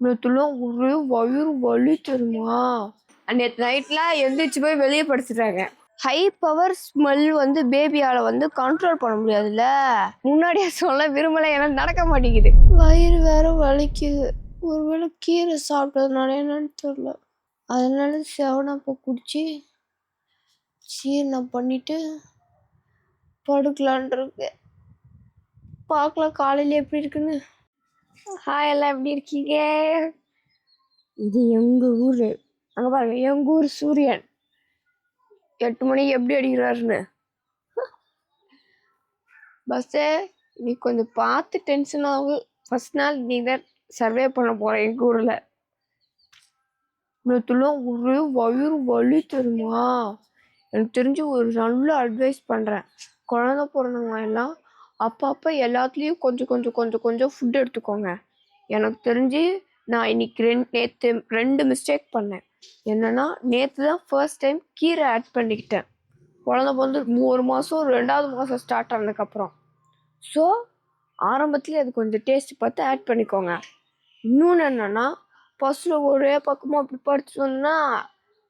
நேற்றுலாம் ஒரே வயிறு வலி தெரியுமா? நேற்று நைட்லாம் எழுந்திரிச்சு போய் வெளியே படுத்துட்டாங்க. ஹை பவர் ஸ்மெல் வந்து பேபியால் வந்து கண்ட்ரோல் பண்ண முடியாதுல்ல. முன்னாடியே சொல்ல விரும்பலை, ஏன்னா நடக்க மாட்டேங்குது. வயிறு வேற வலிக்குது. ஒருவேளை கீரை சாப்பிட்டதுனால என்னன்னு தெரியல. அதனால செவனப்போ குடிச்சு சீரணம் பண்ணிட்டு படுக்கலான் இருக்கு. பார்க்கலாம் காலையில் எப்படி இருக்குன்னு. ஹாய், எல்லாம் எப்படி இருக்கீங்க? இது எங்கள் ஊர். அங்கே பாருங்க, எங்கள் ஊர் சூரியன் 8 மணிக்கு எப்படி அடிக்கிறாருன்னு. பஸ்ஸே நீ கொஞ்சம் பார்த்து டென்ஷன் ஆகும். ஃபர்ஸ்ட் நாள் நீ தான் சர்வே பண்ண போகிற எங்கள் ஊரில். நேற்றுலாம் ஒரே வயிறு வலி தெரியுமா? எனக்கு தெரிஞ்சு ஒரு நல்ல அட்வைஸ் பண்ணுறேன். குழந்தை பிறந்தவங்க எல்லாம் அப்பப்போ எல்லாத்துலேயும் கொஞ்சம் கொஞ்சம் கொஞ்சம் கொஞ்சம் ஃபுட் எடுத்துக்கோங்க. எனக்கு தெரிஞ்சு நான் இன்னைக்கு நேற்று 2 மிஸ்டேக் பண்ணேன். என்னென்னா, நேற்று தான் ஃபர்ஸ்ட் டைம் கீரை ஆட் பண்ணிக்கிட்டேன். குழந்தை வந்து 1 மாதம் 2வது மாதம் ஸ்டார்ட் ஆனதுக்கப்புறம். ஸோ ஆரம்பத்துலேயே அது கொஞ்சம் டேஸ்ட் பார்த்து ஆட் பண்ணிக்கோங்க. இன்னொன்று என்னென்னா, ஃபஸ்ட்டில் ஒரே பக்கமாக அப்படி படுத்துட்டு வந்தோன்னா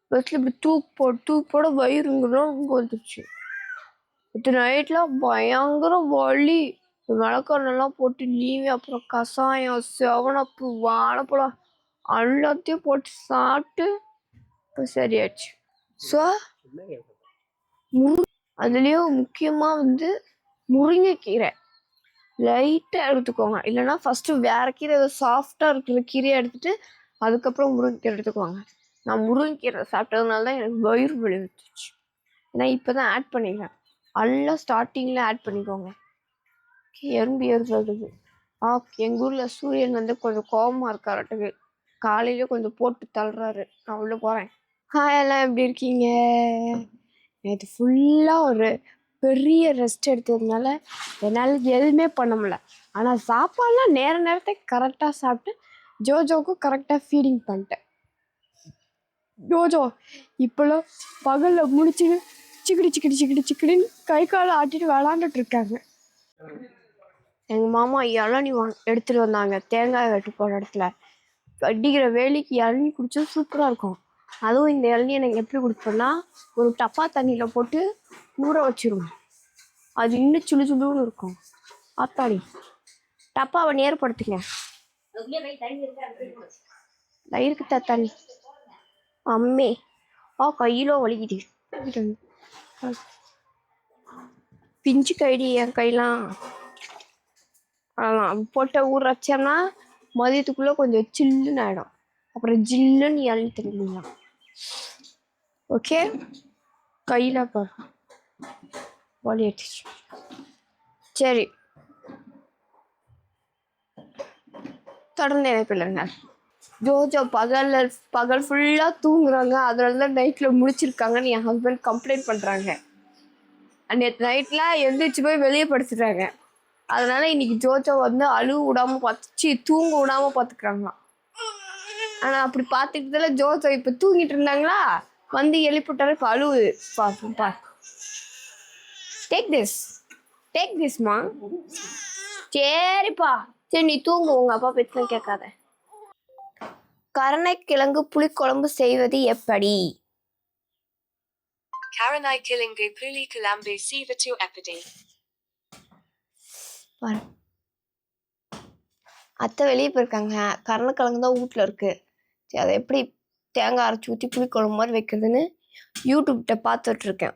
ஃபஸ்ட்டில் இப்படி தூக்கு போட வயிறுங்கிறோம் இங்கே வந்துடுச்சு. இது நைட்லாம் பயங்கர வலி. விளக்கெண்ணெல்லாம் போட்டு நீவி அப்புறம் கசாயம், செவனப்பு, வாழைப்பழம் எல்லாத்தையும் போட்டு சாப்பிட்டு இப்போ சரியாச்சு. ஸோ அதுலேயும் முக்கியமாக வந்து முருங்கைக்கீரை லைட்டாக எடுத்துக்கோங்க. இல்லைன்னா ஃபஸ்ட்டு வேறு கீரை ஏதோ சாஃப்டாக இருக்கிற கீரையை எடுத்துகிட்டு அதுக்கப்புறம் முருங்கைக்கீரை எடுத்துக்குவாங்க. நான் முருங்கைக்கீரை சாப்பிட்டதுனால தான் எனக்கு வயிறு வலி வந்துச்சு. ஏன்னா இப்போ தான் ஆட் பண்ணிக்கிறேன். எல்லாம் ஸ்டார்டிங்கில் ஆட் பண்ணிக்கோங்க. எறும்பு வருது. எங்கள் ஊரில் சூரியன் வந்து கொஞ்சம் கோபமாக இருக்காரட்டுக்கு. காலையில கொஞ்சம் போட்டு தள்ளுறாரு. நான் உள்ளே போகிறேன். ஹாய், எல்லாம் எப்படி இருக்கீங்க? நேற்று ஃபுல்லாக ஒரு பெரிய ரெஸ்ட் எடுத்ததுனால என்னால் எதுவுமே பண்ண முடியல. ஆனால் சாப்பாடுலாம் நேரத்துக்கு கரெக்டாக சாப்பிட்டு ஜோஜோவுக்கும் கரெக்டாக ஃபீடிங் பண்ணிட்டேன். ஜோஜோ இப்போலாம் பகலில் முடிச்சுட்டு சிக்கிடின்னு கை காலை ஆட்டிட்டு விளாண்டுட்டு இருக்காங்க. எங்கள் மாமா இளநீ எடுத்துகிட்டு வந்தாங்க. தேங்காய் வெட்டு போகிற இடத்துல அடிக்கிற வேலிக்கு இளநீ குடிச்சா சூப்பராக இருக்கும். அதுவும் இந்த இளநியை எனக்கு எப்படி குடிப்பேன்னா, ஒரு டப்பா தண்ணியில் போட்டு ஊற வச்சிருவேன். அது இன்னும் சுழு சுழுன்னு இருக்கும். ஆத்தாடி, டப்பாவை நேர்படுத்துங்க. இருக்குதா தண்ணி? அம்மே கையிலோ வலிக்குது. பிஞ்சு கைடி என் கையெல்லாம். போட்ட ஊற வச்சோம்னா மதியத்துக்குள்ளே கொஞ்சம் சில்லுன்னு ஆகிடும். அப்புறம் ஜில்லுன்னு இளநீ தண்ணிலாம். ஓகே, கையில் பாரு வலி எடுத்துச்சு. சரி, தொடர்ந்து நினைப்பில்லைங்க. ஜோஜோ பகல் ஃபுல்லாக தூங்குறாங்க. அதனால தான் நைட்டில் முடிச்சிருக்காங்கன்னு என் ஹஸ்பண்ட் கம்ப்ளைண்ட் பண்ணுறாங்க. நேற்று நைட்லாம் எழுந்திரிச்சு போய் வெளியே படுத்துட்டாங்க. அதனால இன்னைக்கு ஜோஜோ வந்து அழுவு விடாமல் தூங்க விடாமல் பார்த்துக்கிறாங்களாம். ஆனால் அப்படி பார்த்துக்கிட்டதுல ஜோஜோ இப்போ தூங்கிட்டு இருந்தாங்களா, வந்து எழுப்பிட்டாரு. இப்போ அழுவுது. பா டேக் திஸ்மா. சரிப்பா, சரி நீ தூங்கு, உங்கள் அப்பா பேச்சுலாம் கேட்காத. கருணைக்கிழங்கு புளிக்குழம்பு செய்வது எப்படி? கருணைக்கிழங்கு புளிக்குழம்பு செய்வது எப்படி? அத்தை வெளியே போயிருக்காங்க. கருணைக்கிழங்கு தான் வீட்டில் இருக்கு. சரி, அதை எப்படி தேங்காய் அரைச்சி ஊற்றி புளிக்குழம்பு மாதிரி வைக்கிறதுன்னு யூடியூப்கிட்ட பார்த்துட்ருக்கேன்.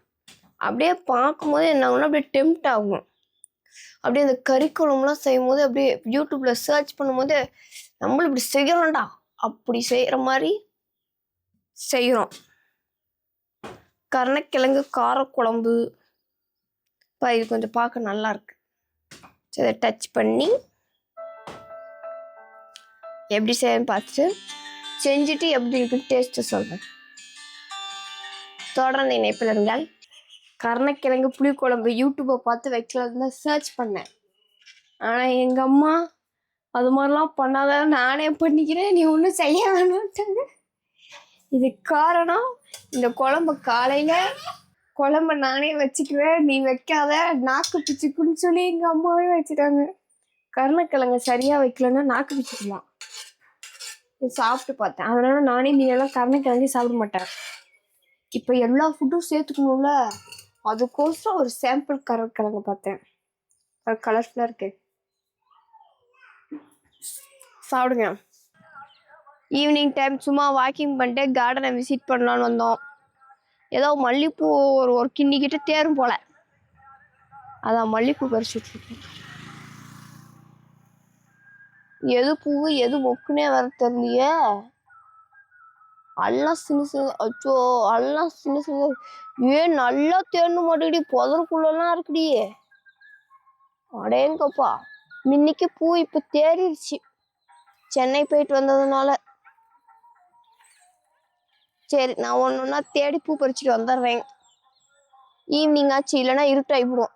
அப்படியே பார்க்கும்போது என்ன ஆகும்னா அப்படியே டெம்ப்ட் ஆகும். அப்படியே அந்த கறிக்குழம்புலாம் செய்யும் போது அப்படியே யூடியூப்பில் சர்ச் பண்ணும்போது நம்மளும் இப்படி செய்கிறோம்டா அப்படி செய்கிற மாதிரி செய்கிறோம். கருணைக்கிழங்கு காரக்குழம்பு இது கொஞ்சம் பார்க்க நல்லா இருக்கு. சரி, டச் பண்ணி எப்படி செய்யணும்னு பார்த்துட்டு செஞ்சுட்டு எப்படி இருக்குன்னு டேஸ்ட்டு சொல்கிறேன். தொடர்ந்து இணைப்பில் இருந்தால். கருணைக்கிழங்கு புளிக்குழம்பு யூடியூப்பை பார்த்து வைக்கலான்னு தான் சர்ச் பண்ணேன். ஆனால் எங்கள் அம்மா அது மாதிரிலாம் பண்ணாத, நானே பண்ணிக்கிறேன், நீ ஒன்றும் செய்ய வேணான்ட்டாங்க. இது காரணம், இந்த குழம்பு நானே வச்சுக்குவேன், நீ வைக்காத, நாக்கு பிச்சுக்குன்னு சொல்லி எங்கள் அம்மாவே வச்சுட்டாங்க. கருணைக்கிழங்கு சரியாக வைக்கலன்னா நாக்கு பிச்சுக்கலாம். இது சாப்பிட்டு பார்த்தேன். அதனால நானே மீனெல்லாம் கருணைக்கிழங்கு சாப்பிட மாட்டேன். இப்போ எல்லா ஃபுட்டும் சேர்த்துக்கணும்ல, அதுக்கோசரம் ஒரு சாம்பிள் கருணைக்கிழங்கு பார்த்தேன். அது கலர்ஃபுல்லாக இருக்கு. சாப்பிடுங்க. ஈவினிங் டைம் சும்மா வாக்கிங் பண்ணிட்டு கார்டனை விசிட் பண்ணலான்னு வந்தோம். ஏதோ மல்லிகைப்பூ ஒரு கிண்டிக்கிட்டு தேரும் போல, அதான் மல்லிகைப்பூ பறிச்சுட்டு இருக்கேன். எது பூவு எது மொக்குனே வர தெரியலையே. எல்லாம் சின்ன அச்சோ எல்லாம் சின்ன ஏன் நல்லா தேர்ந்து மாட்டேடி, புதருக்குள்ளலாம் இருக்குடி. அடேங்கப்பா, இன்னைக்கு பூ இப்ப தேறிடுச்சு சென்னை போயிட்டு வந்ததுனால. சரி, நான் ஒன்னொன்னா தேடி பூ பறிச்சுட்டு வந்துடுறேன். ஈவினிங் ஆச்சு, இல்லைன்னா இருட்டாயிடும்,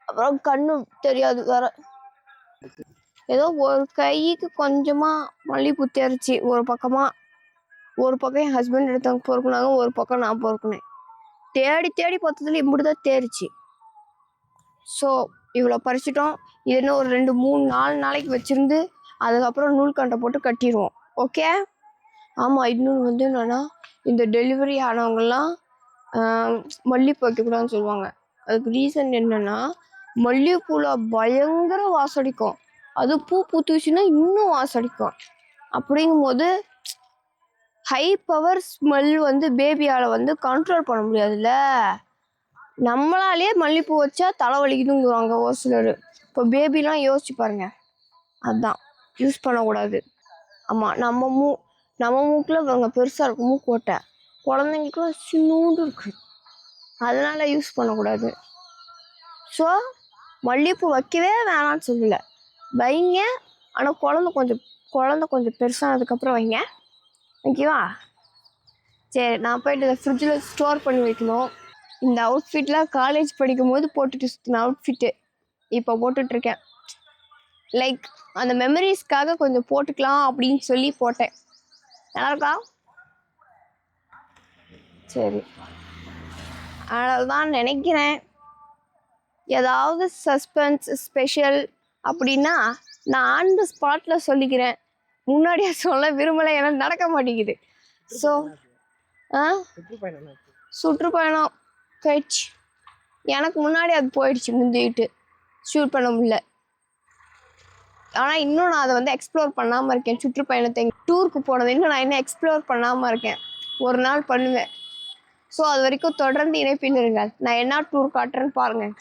அப்புறம் கண்ணு தெரியாது வேற. ஏதோ ஒரு கைக்கு கொஞ்சமா மல்லிகைப்பூ தேரிச்சு. ஒரு பக்கம் என் ஹஸ்பண்ட் எடுத்தாங்க பொறுக்குனாங்க, ஒரு பக்கம் நான் பொறுக்குனேன். தேடி தேடி பார்த்ததுல இப்படிதான் தேரிச்சு. ஸோ இவ்வளோ பறிச்சிட்டோம். இது இன்னும் ஒரு 2-3-4 நாளைக்கு வச்சிருந்து அதுக்கப்புறம் நூல்கண்டை போட்டு கட்டிடுவோம். ஓகே. ஆமாம், இன்னொன்று வந்து என்னன்னா, இந்த டெலிவரி ஆனவங்கெல்லாம் மல்லிகைப்பூ வைக்கக்கூடாதுன்னு சொல்லுவாங்க. அதுக்கு ரீசன் என்னன்னா, மல்லிகைப்பூவில் பயங்கர வாசடிக்கும். அது பூ பூத்துச்சுன்னா இன்னும் வாசடிக்கும். அப்படிங்கும்போது ஹை பவர் ஸ்மெல் வந்து பேபியால் வந்து கண்ட்ரோல் பண்ண முடியாதுல்ல. நம்மளாலேயே மல்லிகைப்பூ வச்சா தலைவலிக்குதுங்குவாங்க ஒரு சிலர். இப்போ பேபிலாம் யோசிச்சு பாருங்க. அதுதான் யூஸ் பண்ணக்கூடாது. ஆமாம், நம்ம மூக்கில் இவங்க பெருசாக இருக்கும் மூக்கு ஓட்டை, குழந்தைங்களுக்குலாம் சின்னூண்டு இருக்கு, அதனால யூஸ் பண்ணக்கூடாது. ஸோ மல்லிகைப்பூ வைக்கவே வேணான்னு சொல்லலை, வைங்க. ஆனால் குழந்தை கொஞ்சம் பெருசானதுக்கப்புறம் வைங்க, ஓகேவா? சரி, நான் போயிட்டு இதை ஃப்ரிட்ஜில் ஸ்டோர் பண்ணி வைக்கணும். இந்த அவுட்ஃபிட்லாம் காலேஜ் படிக்கும் போது போட்டுட்டு சுற்றின அவுட்ஃபிட்டு இப்போ போட்டுட்ருக்கேன். லைக் அந்த மெமரிஸ்க்காக கொஞ்சம் போட்டுக்கலாம் அப்படின்னு சொல்லி போட்டேன். நல்லாயிருக்கா? சரி, அதனால தான் நினைக்கிறேன், ஏதாவது சஸ்பென்ஸ் ஸ்பெஷல் அப்படின்னா நான் ஆன் த ஸ்பாட்டில் சொல்லிக்கிறேன். முன்னாடியே சொல்ல விரும்பலை, ஏன்னா நடக்க மாட்டேங்குது. ஸோ சுற்றுப்பயணம் போயிடுச்சு. எனக்கு முன்னாடி அது போயிடுச்சு, முந்திட்டு ஷூட் பண்ண முடியல. ஆனால் இன்னும் நான் அதை வந்து எக்ஸ்ப்ளோர் பண்ணாமல் இருக்கேன். சுற்றுப்பயணத்தை டூருக்கு போனது இன்னும் நான் இன்னும் எக்ஸ்ப்ளோர் பண்ணாமல் இருக்கேன். ஒரு நாள் பண்ணுவேன். ஸோ அது வரைக்கும் தொடர்ந்து இணைப்பில் இருங்கள். நான் என்ன டூர் காட்டுறேன்னு பாருங்கள்.